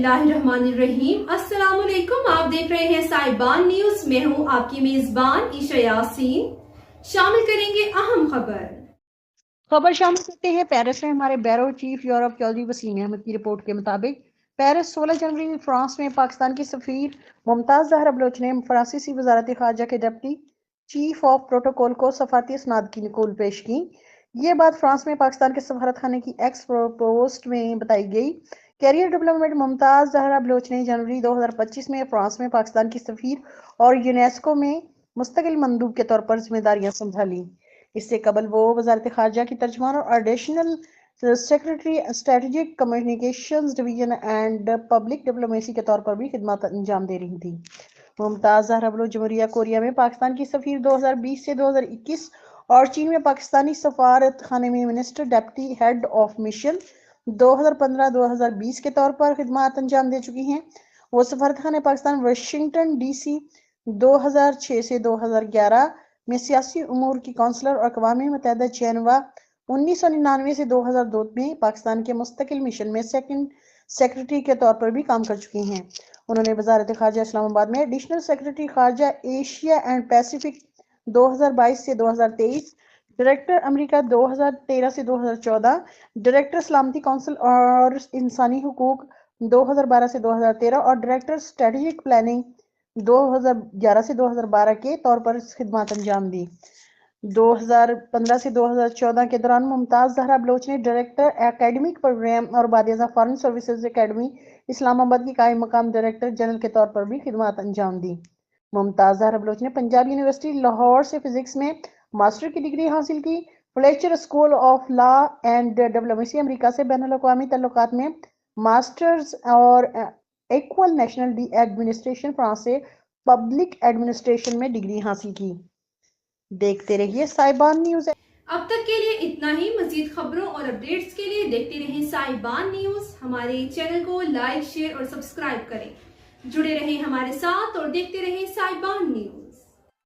बिस्मिल्लाहिर्रहमानिर्रहीम। अस्सलाम वालेकुम। आप देख रहे हैं साहिबान न्यूज। मैं हूं आपकी मेजबान ईशा यासीन। शामिल करेंगे अहम खबर शामिल करते हैं। पेरिस में हमारे bureau chief Europe Chaudhry Waseem Ahmed की रिपोर्ट के मुताबिक पेरिस 16 जनवरी फ्रांस में पाकिस्तान की सफीर मुमताज जहरा बलोच ने फ्रांसीसी वजारत खारजा के डिप्टी चीफ ऑफ प्रोटोकॉल को सफारती इसनाद की नकूल पेश की। ये बात फ्रांस में पाकिस्तान के सफारत खाने की एक्स पोस्ट में बताई गई। कैरियर डेवलपमेंट मुमताज जहरा बलोच ने जनवरी 2025 में फ्रांस में पाकिस्तान की सफीर और यूनेस्को में मुस्तकिल मंदूब के तौर पर जिम्मेदारियां संभाली। इससे कबल वो वजारत खारजा की तर्जमान और additional secretary strategic communications division and public diplomacy के तौर पर भी खिदमत अंजाम दे रही थी। मुमताज जहरा बलोच जमहूरिया कोरिया में पाकिस्तान की सफीर 2020 से 2021 और चीन में पाकिस्तानी सफारत खाने में minister deputy head of mission 2015-2020 के तौर पर खिदमत अंजाम दे चुकी हैं। वो सफारत खाने पाकिस्तान वाशिंगटन डीसी 2006 से 2011 में सियासी उमूर की काउंसलर और अक़वाम मुत्तहिदा जेनेवा 1999 से 2002 में पाकिस्तान के मुस्तकिल मिशन में सेकंड सेक्रेटरी के तौर पर भी काम कर चुकी हैं। उन्होंने वजारत खारजा इस्लामाबाद में एडिशनल सेक्रेटरी खारजा एशिया एंड पैसिफिक 2022 से 2023, डायरेक्टर अमेरिका 2013 से 2014, डायरेक्टर सलामती काउंसिल और इंसानी हुकूक 2012 से 2013 और डायरेक्टर स्ट्रेटेजिक प्लानिंग 2011 से 2012 के तौर पर खिदमत अंजाम दी। 2015 से 2014 के दौरान मुमताज जहरा बलोच ने डायरेक्टर एकेडमिक प्रोग्राम और बादियाजा फॉरेन सर्विसेज एकेडमी इस्लामाबाद की कायम मकाम डायरेक्टर जनरल के तौर पर भी खिदमत अंजाम दी। मुमताज जहरा बलोच ने पंजाब यूनिवर्सिटी लाहौर से फिजिक्स में मास्टर की डिग्री हासिल की। Fletcher school of law and diplomacy America से बैनुल-अक़वामी तल्लुकात में मास्टर्स और इक्वल नेशनल एडमिनिस्ट्रेशन फ्रांस से पब्लिक एडमिनिस्ट्रेशन में डिग्री हासिल की। देखते रहिए साहिबान न्यूज। अब तक के लिए इतना ही। मजीद खबरों और अपडेट्स के लिए देखते रहें साहिबान न्यूज। हमारे चैनल को लाइक, शेयर और सब्सक्राइब करें। जुड़े रहें हमारे साथ और देखते रहें साहिबान न्यूज।